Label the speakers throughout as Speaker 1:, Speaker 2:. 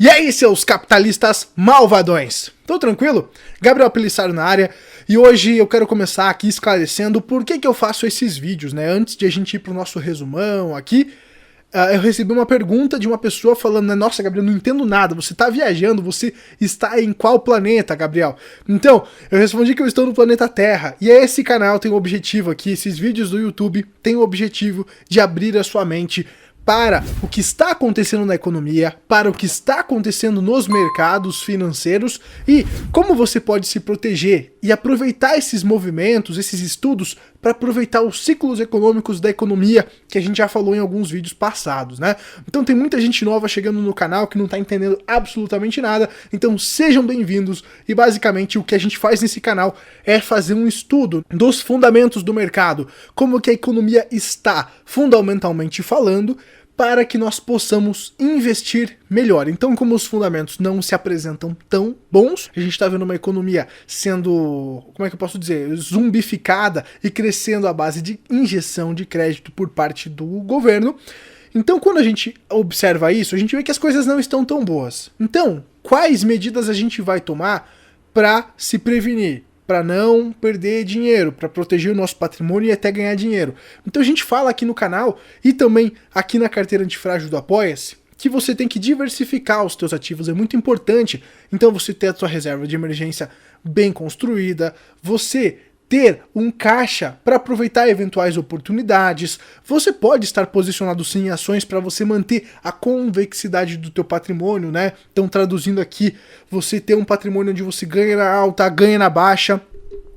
Speaker 1: E aí, seus capitalistas malvadões? Tô tranquilo? Gabriel Pelissaro na área, e hoje eu quero começar aqui esclarecendo por que eu faço esses vídeos, né? Antes de a gente ir pro nosso resumão aqui, eu recebi uma pergunta de uma pessoa falando, né, nossa, Gabriel, não entendo nada, você tá viajando, você está em qual planeta, Gabriel? Então, eu respondi que eu estou no planeta Terra, e esse canal tem o objetivo aqui, esses vídeos do YouTube têm o objetivo de abrir a sua mente para o que está acontecendo na economia, para o que está acontecendo nos mercados financeiros e como você pode se proteger e aproveitar esses movimentos, esses estudos, para aproveitar os ciclos econômicos da economia que a gente já falou em alguns vídeos passados, né? Então tem muita gente nova chegando no canal que não está entendendo absolutamente nada, então sejam bem-vindos e basicamente o que a gente faz nesse canal é fazer um estudo dos fundamentos do mercado, como que a economia está fundamentalmente falando, para que nós possamos investir melhor. Então, como os fundamentos não se apresentam tão bons, a gente está vendo uma economia sendo, como é que eu posso dizer, zumbificada e crescendo à base de injeção de crédito por parte do governo. Então, quando a gente observa isso, a gente vê que as coisas não estão tão boas. Então, quais medidas a gente vai tomar para se prevenir? Para não perder dinheiro, para proteger o nosso patrimônio e até ganhar dinheiro. Então a gente fala aqui no canal e também aqui na carteira antifrágil do Apoia-se que você tem que diversificar os seus ativos, é muito importante. Então você ter a sua reserva de emergência bem construída, você ter um caixa para aproveitar eventuais oportunidades, você pode estar posicionado sim em ações para você manter a convexidade do teu patrimônio, né? Então traduzindo aqui, você ter um patrimônio onde você ganha na alta, ganha na baixa.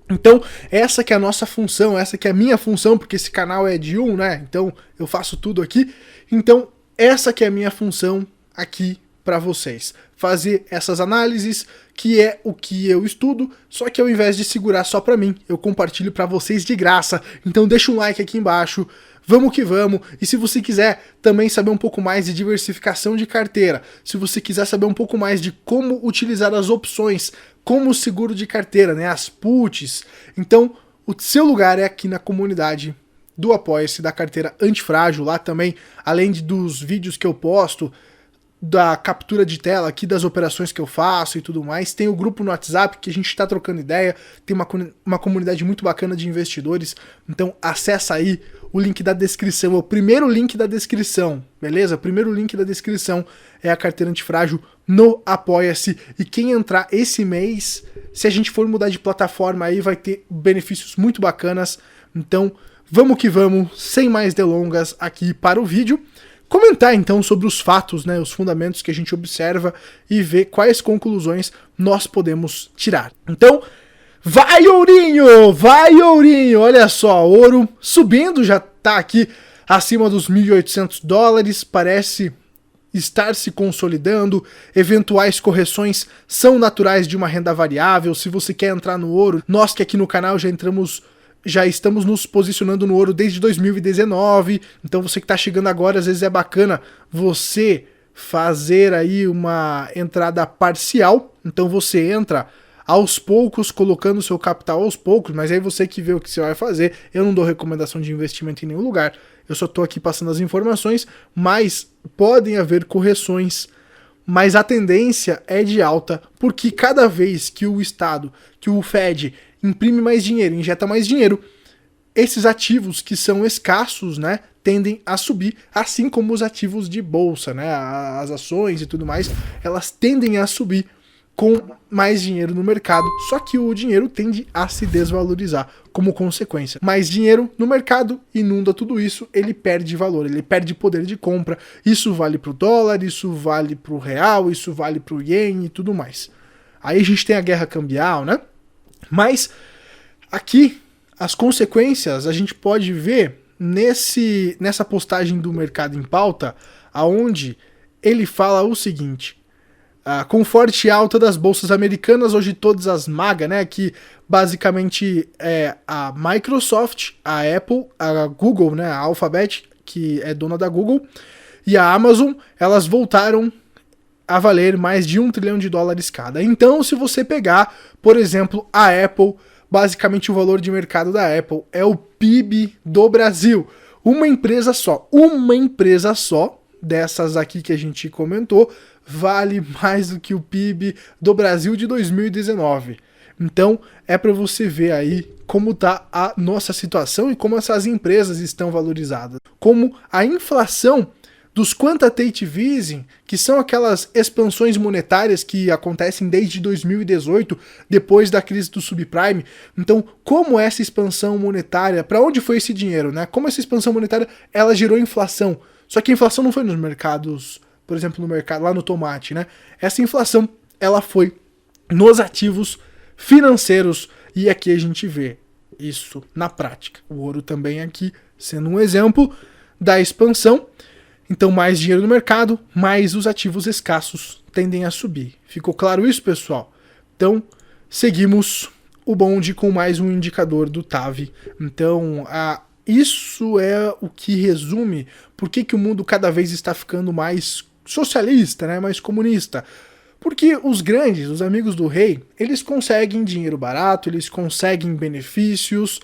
Speaker 1: Então essa que é a nossa função, essa que é a minha função, porque esse canal é de né? Então eu faço tudo aqui. Então essa que é a minha função aqui para vocês, fazer essas análises, que é o que eu estudo, só que ao invés de segurar só para mim, eu compartilho para vocês de graça. Então deixa um like aqui embaixo, vamos que vamos, e se você quiser também saber um pouco mais de diversificação de carteira, se você quiser saber um pouco mais de como utilizar as opções, como o seguro de carteira, né, as puts, então o seu lugar é aqui na comunidade do Apoia-se, da carteira antifrágil, lá também, além dos vídeos que eu posto, da captura de tela aqui das operações que eu faço e tudo mais, tem o grupo no WhatsApp que a gente está trocando ideia, tem uma comunidade muito bacana de investidores, então acessa aí o link da descrição, é o primeiro link da descrição, beleza? O primeiro link da descrição é a carteira antifrágil no Apoia-se, e quem entrar esse mês, se a gente for mudar de plataforma aí, vai ter benefícios muito bacanas, então vamos que vamos, sem mais delongas aqui para o vídeo. Comentar então sobre os fatos, né, os fundamentos que a gente observa e ver quais conclusões nós podemos tirar. Então, vai ourinho, olha só, ouro subindo, já tá aqui acima dos $1.800, parece estar se consolidando, eventuais correções são naturais de uma renda variável. Se você quer entrar no ouro, nós que aqui no canal já estamos nos posicionando no ouro desde 2019, então você que está chegando agora, às vezes é bacana você fazer aí uma entrada parcial, então você entra aos poucos, colocando o seu capital aos poucos, mas aí você que vê o que você vai fazer. Eu não dou recomendação de investimento em nenhum lugar, eu só estou aqui passando as informações, mas podem haver correções, mas a tendência é de alta, porque cada vez que o Estado, que o Fed imprime mais dinheiro, injeta mais dinheiro, esses ativos que são escassos, né, tendem a subir, assim como os ativos de bolsa, né, as ações e tudo mais, elas tendem a subir com mais dinheiro no mercado, só que o dinheiro tende a se desvalorizar como consequência. Mais dinheiro no mercado inunda tudo isso, ele perde valor, ele perde poder de compra, isso vale para o dólar, isso vale para o real, isso vale para o ien e tudo mais. Aí a gente tem a guerra cambial, né? Mas aqui as consequências a gente pode ver nessa postagem do Mercado em Pauta, aonde ele fala o seguinte: com forte alta das bolsas americanas, hoje todas as MAGA, né, que basicamente é a Microsoft, a Apple, a Google, né, a Alphabet, que é dona da Google, e a Amazon, elas voltaram a valer mais de $1 trilhão cada. Então, se você pegar, por exemplo, a Apple, basicamente o valor de mercado da Apple é o PIB do Brasil. Uma empresa só dessas aqui que a gente comentou, vale mais do que o PIB do Brasil de 2019. Então, é para você ver aí como tá a nossa situação e como essas empresas estão valorizadas. Como a inflação dos quantitative easing, que são aquelas expansões monetárias que acontecem desde 2018, depois da crise do subprime. Então, como essa expansão monetária, para onde foi esse dinheiro, né? Como essa expansão monetária, ela gerou inflação. Só que a inflação não foi nos mercados, por exemplo, no mercado lá no tomate, né? Essa inflação, ela foi nos ativos financeiros, e aqui a gente vê isso na prática. O ouro também aqui sendo um exemplo da expansão. Então, mais dinheiro no mercado, mais os ativos escassos tendem a subir. Ficou claro isso, pessoal? Então, seguimos o bonde com mais um indicador do TAV. Então, isso é o que resume por que o mundo cada vez está ficando mais socialista, né? Mais comunista. Porque os grandes, os amigos do rei, eles conseguem dinheiro barato, eles conseguem benefícios,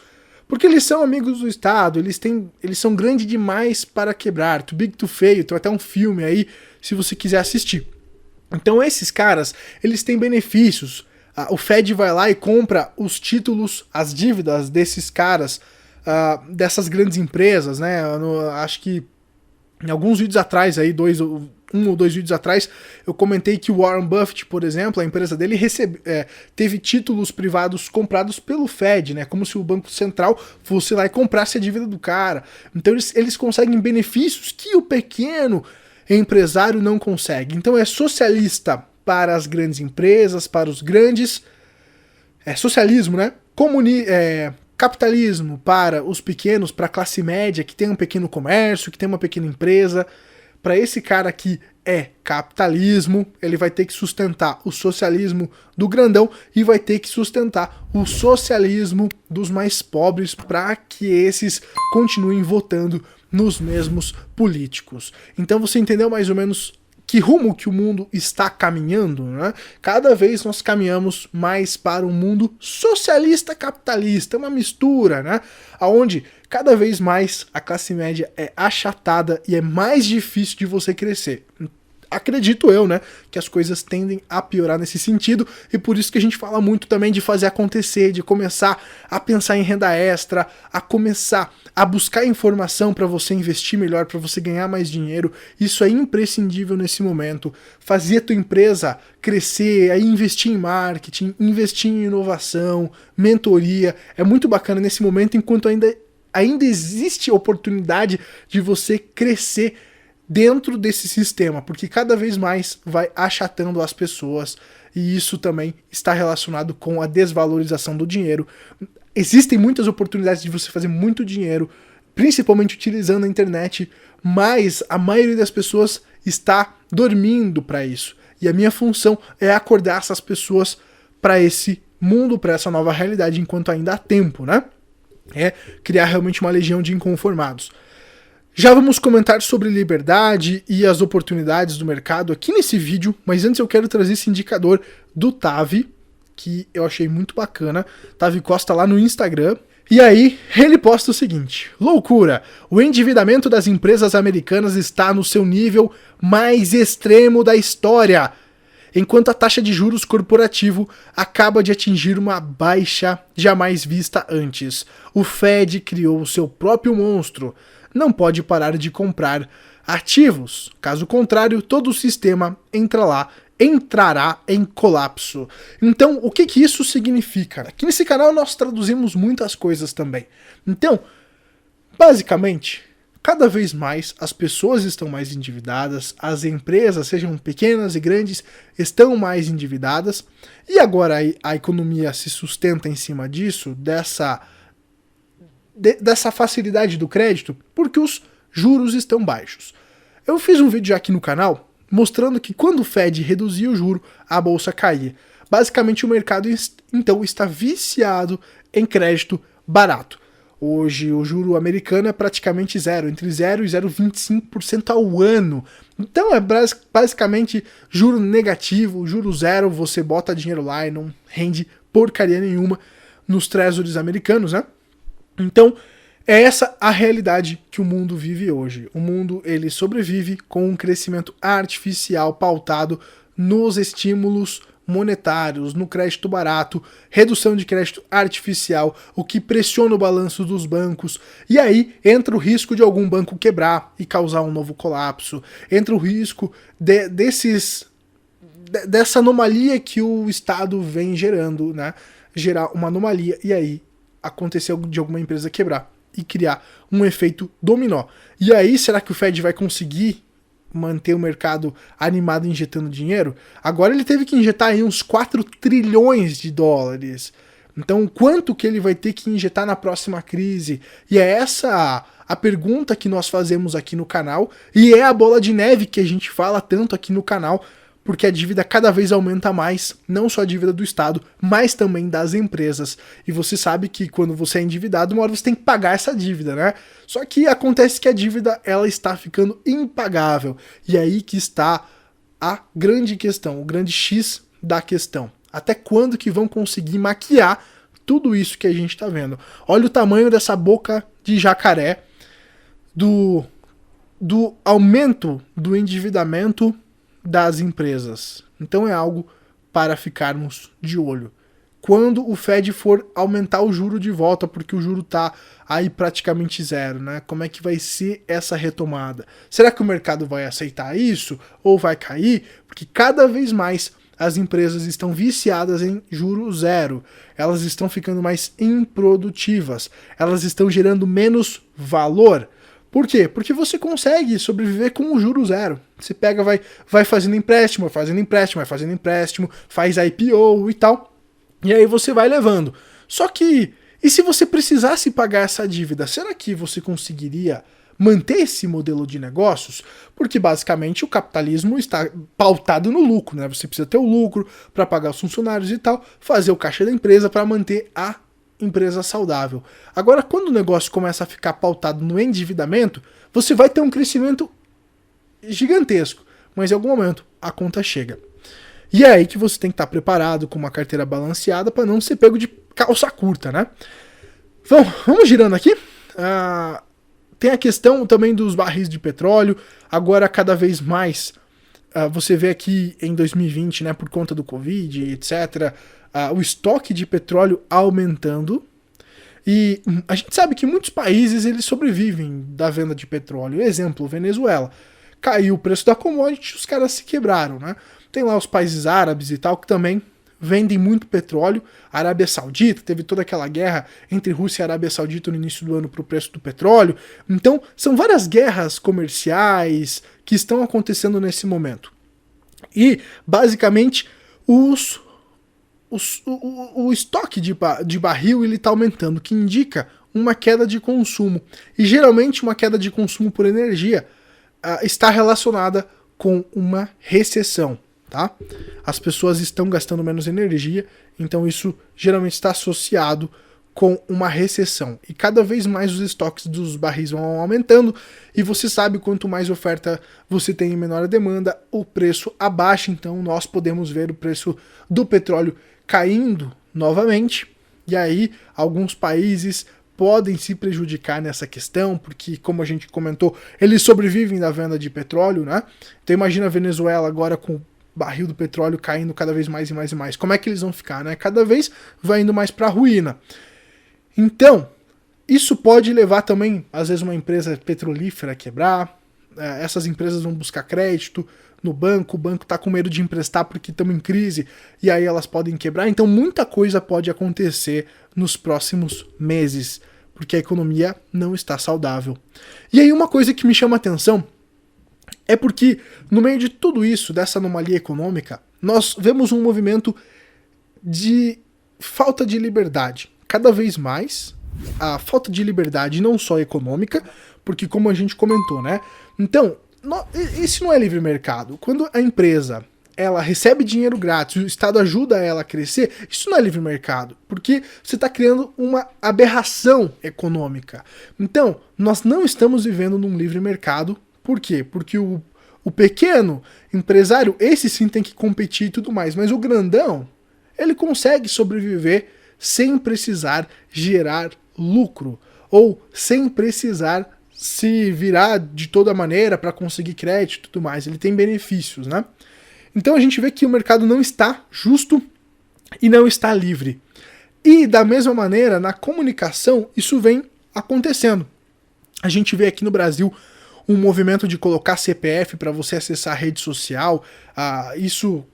Speaker 1: porque eles são amigos do Estado, eles são grandes demais para quebrar, too big to fail, tem até um filme aí, se você quiser assistir. Então esses caras, eles têm benefícios, o Fed vai lá e compra os títulos, as dívidas desses caras, dessas grandes empresas, né? Acho que em alguns vídeos atrás, aí, um ou dois vídeos atrás, eu comentei que o Warren Buffett, por exemplo, a empresa dele teve títulos privados comprados pelo Fed, né? Como se o Banco Central fosse lá e comprasse a dívida do cara. Então eles conseguem benefícios que o pequeno empresário não consegue. Então é socialista para as grandes empresas, para os grandes. É socialismo, né? Capitalismo para os pequenos, para a classe média, que tem um pequeno comércio, que tem uma pequena empresa. Para esse cara que é capitalismo, ele vai ter que sustentar o socialismo do grandão e vai ter que sustentar o socialismo dos mais pobres para que esses continuem votando nos mesmos políticos. Então você entendeu mais ou menos que rumo que o mundo está caminhando, né? Cada vez nós caminhamos mais para um mundo socialista capitalista, uma mistura, né? Onde cada vez mais a classe média é achatada e é mais difícil de você crescer. Acredito eu, né, que as coisas tendem a piorar nesse sentido, e por isso que a gente fala muito também de fazer acontecer, de começar a pensar em renda extra, a começar a buscar informação para você investir melhor, para você ganhar mais dinheiro. Isso é imprescindível nesse momento. Fazer a tua empresa crescer, aí investir em marketing, investir em inovação, mentoria, é muito bacana nesse momento, enquanto ainda existe oportunidade de você crescer dentro desse sistema, porque cada vez mais vai achatando as pessoas, e isso também está relacionado com a desvalorização do dinheiro. Existem muitas oportunidades de você fazer muito dinheiro, principalmente utilizando a internet, mas a maioria das pessoas está dormindo para isso. E a minha função é acordar essas pessoas para esse mundo, para essa nova realidade, enquanto ainda há tempo, né? É criar realmente uma legião de inconformados. Já vamos comentar sobre liberdade e as oportunidades do mercado aqui nesse vídeo, mas antes eu quero trazer esse indicador do TAV, que eu achei muito bacana. Tavi Costa lá no Instagram. E aí, ele posta o seguinte: loucura! O endividamento das empresas americanas está no seu nível mais extremo da história, enquanto a taxa de juros corporativo acaba de atingir uma baixa jamais vista antes. O Fed criou o seu próprio monstro. Não pode parar de comprar ativos. Caso contrário, todo o sistema entrará em colapso. Então, o que isso significa? Aqui nesse canal nós traduzimos muitas coisas também. Então, basicamente, cada vez mais as pessoas estão mais endividadas, as empresas, sejam pequenas e grandes, estão mais endividadas, e agora a economia se sustenta em cima disso, dessa facilidade do crédito, porque os juros estão baixos. Eu fiz um vídeo já aqui no canal mostrando que quando o Fed reduzia o juro, a bolsa caía. Basicamente o mercado então está viciado em crédito barato. Hoje o juro americano é praticamente zero, entre 0 e 0,25% ao ano. Então é basicamente juro negativo, juro zero, você bota dinheiro lá e não rende porcaria nenhuma nos treasuries americanos, né? Então, É essa a realidade que o mundo vive hoje. O mundo ele sobrevive com um crescimento artificial pautado nos estímulos monetários, no crédito barato, redução de crédito artificial, o que pressiona o balanço dos bancos, e aí entra o risco de algum banco quebrar e causar um novo colapso, entra o risco dessa anomalia que o Estado vem gerando, né? Gerar uma anomalia e aí acontecer de alguma empresa quebrar e criar um efeito dominó. E aí, será que o Fed vai conseguir manter o mercado animado injetando dinheiro? Agora ele teve que injetar aí uns 4 trilhões de dólares. Então, quanto que ele vai ter que injetar na próxima crise? E é essa a pergunta que nós fazemos aqui no canal, e é a bola de neve que a gente fala tanto aqui no canal, porque a dívida cada vez aumenta mais, não só a dívida do Estado, mas também das empresas. E você sabe que quando você é endividado, uma hora você tem que pagar essa dívida, né? Só que acontece que a dívida ela está ficando impagável. E aí que está a grande questão, o grande X da questão. Até quando que vão conseguir maquiar tudo isso que a gente está vendo? Olha o tamanho dessa boca de jacaré, do aumento do endividamento das empresas. Então é algo para ficarmos de olho. Quando o Fed for aumentar o juro de volta, porque o juro tá aí praticamente zero, né? Como é que vai ser essa retomada? Será que o mercado vai aceitar isso ou vai cair? Porque cada vez mais as empresas estão viciadas em juro zero. Elas estão ficando mais improdutivas. Elas estão gerando menos valor. Por quê? Porque você consegue sobreviver com o juro zero. Você pega, vai fazendo empréstimo, faz IPO e tal, e aí você vai levando. Só que, e se você precisasse pagar essa dívida, será que você conseguiria manter esse modelo de negócios? Porque basicamente o capitalismo está pautado no lucro, né? Você precisa ter o lucro para pagar os funcionários e tal, fazer o caixa da empresa para manter a empresa saudável. Agora, quando o negócio começa a ficar pautado no endividamento, você vai ter um crescimento gigantesco, mas em algum momento a conta chega. E é aí que você tem que estar preparado com uma carteira balanceada para não ser pego de calça curta, né? Vamos girando aqui. Tem a questão também dos barris de petróleo. Agora, cada vez mais, você vê aqui em 2020, né, por conta do Covid, etc., o estoque de petróleo aumentando, e a gente sabe que muitos países eles sobrevivem da venda de petróleo. Exemplo, Venezuela. Caiu o preço da commodity, os caras se quebraram, né? Tem lá os países árabes e tal que também vendem muito petróleo. A Arábia Saudita, teve toda aquela guerra entre Rússia e Arábia Saudita no início do ano para o preço do petróleo. Então, são várias guerras comerciais que estão acontecendo nesse momento. E, basicamente, o estoque de barril está aumentando, o que indica uma queda de consumo. E geralmente uma queda de consumo por energia está relacionada com uma recessão. Tá? As pessoas estão gastando menos energia, então isso geralmente está associado com uma recessão. E cada vez mais os estoques dos barris vão aumentando, e você sabe, quanto mais oferta você tem e menor a demanda, o preço abaixa. Então nós podemos ver o preço do petróleo caindo novamente, e aí alguns países podem se prejudicar nessa questão, porque, como a gente comentou, eles sobrevivem da venda de petróleo, né? Então imagina a Venezuela agora com o barril do petróleo caindo cada vez mais e mais e mais. Como é que eles vão ficar, né? Cada vez vai indo mais para a ruína. Então, isso pode levar também, às vezes, uma empresa petrolífera a quebrar. Essas empresas vão buscar crédito no banco, o banco está com medo de emprestar porque estamos em crise, e aí elas podem quebrar. Então muita coisa pode acontecer nos próximos meses, porque a economia não está saudável. E aí uma coisa que me chama a atenção é porque, no meio de tudo isso, dessa anomalia econômica, nós vemos um movimento de falta de liberdade. Cada vez mais, a falta de liberdade não só econômica, porque como a gente comentou, né? Então, isso não é livre mercado. Quando a empresa ela recebe dinheiro grátis e o Estado ajuda ela a crescer, isso não é livre mercado, porque você está criando uma aberração econômica. Então, nós não estamos vivendo num livre mercado. Por quê? Porque o pequeno empresário, esse sim tem que competir e tudo mais, mas o grandão, ele consegue sobreviver sem precisar gerar lucro. ou sem precisar se virar de toda maneira para conseguir crédito e tudo mais. Ele tem benefícios, né? Então a gente vê que o mercado não está justo e não está livre. E da mesma maneira, na comunicação, isso vem acontecendo. A gente vê aqui no Brasil um movimento de colocar CPF para você acessar a rede social, isso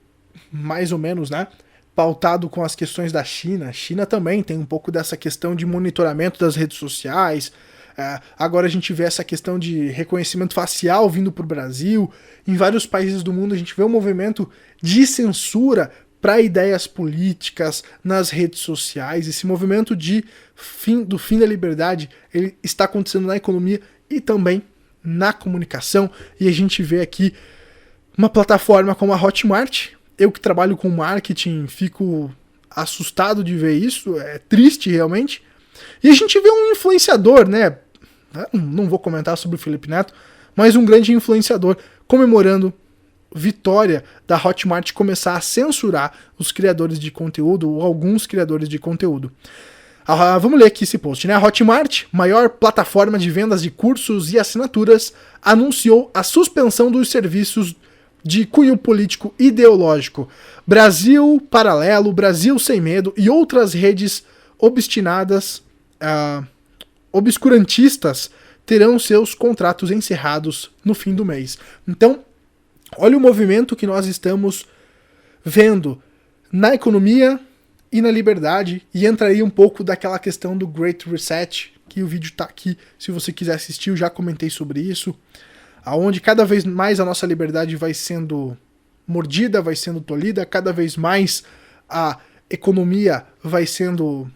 Speaker 1: mais ou menos, né, pautado com as questões da China. A China também tem um pouco dessa questão de monitoramento das redes sociais. Agora a gente vê essa questão de reconhecimento facial vindo para o Brasil. Em vários países do mundo a gente vê um movimento de censura para ideias políticas nas redes sociais. Esse movimento do fim da liberdade, ele está acontecendo na economia e também na comunicação. E a gente vê aqui uma plataforma como a Hotmart. Eu que trabalho com marketing fico assustado de ver isso, é triste realmente. E a gente vê um influenciador, né? Não vou comentar sobre o Felipe Neto, mas um grande influenciador comemorando vitória da Hotmart começar a censurar os criadores de conteúdo, ou alguns criadores de conteúdo. Vamos ler aqui esse post, né? A Hotmart, maior plataforma de vendas de cursos e assinaturas, anunciou a suspensão dos serviços de cunho político ideológico. Brasil Paralelo, Brasil Sem Medo e outras redes obscurantistas terão seus contratos encerrados no fim do mês. Então, olha o movimento que nós estamos vendo na economia e na liberdade, e entra aí um pouco daquela questão do Great Reset, que o vídeo tá aqui, se você quiser assistir, eu já comentei sobre isso, aonde cada vez mais a nossa liberdade vai sendo mordida, vai sendo tolhida, cada vez mais a economia vai sendo...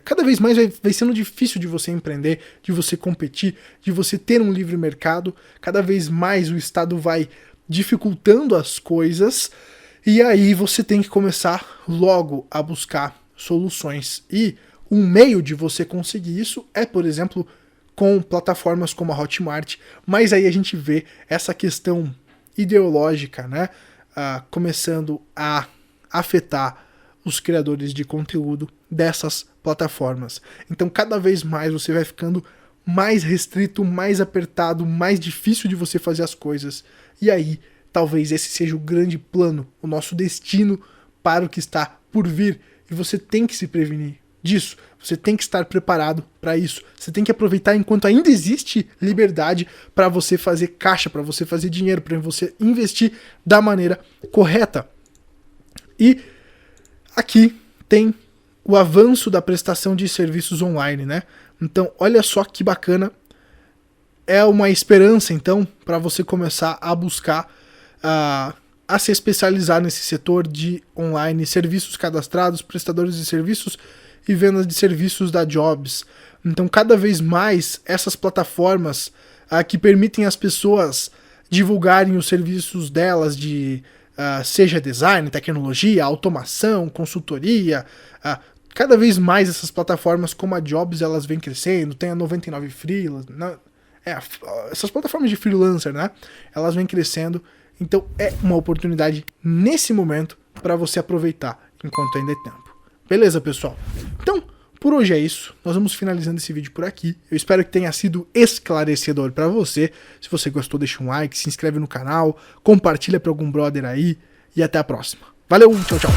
Speaker 1: Cada vez mais vai sendo difícil de você empreender, de você competir, de você ter um livre mercado. Cada vez mais o Estado vai dificultando as coisas e aí você tem que começar logo a buscar soluções. E um meio de você conseguir isso é, por exemplo, com plataformas como a Hotmart. Mas aí a gente vê essa questão ideológica, né, começando a afetar os criadores de conteúdo dessas plataformas. Então cada vez mais você vai ficando mais restrito, mais apertado, mais difícil de você fazer as coisas. E aí, talvez esse seja o grande plano, o nosso destino para o que está por vir. E você tem que se prevenir disso. Você tem que estar preparado para isso. Você tem que aproveitar enquanto ainda existe liberdade para você fazer caixa, para você fazer dinheiro, para você investir da maneira correta. E aqui tem o avanço da prestação de serviços online, né? Então, olha só que bacana. É uma esperança, então, para você começar a buscar a se especializar nesse setor de online, serviços cadastrados, prestadores de serviços e vendas de serviços da Jobs. Então, cada vez mais, essas plataformas que permitem às pessoas divulgarem os serviços delas de seja design, tecnologia, automação, consultoria, cada vez mais essas plataformas como a Jobs, elas vêm crescendo, tem a 99 Freelancer, essas plataformas de freelancer, né, elas vêm crescendo, então é uma oportunidade nesse momento para você aproveitar enquanto ainda é tempo. Beleza, pessoal? Então, por hoje é isso, nós vamos finalizando esse vídeo por aqui. Eu espero que tenha sido esclarecedor para você. Se você gostou, deixa um like, se inscreve no canal, compartilha para algum brother aí e até a próxima. Valeu, tchau, tchau.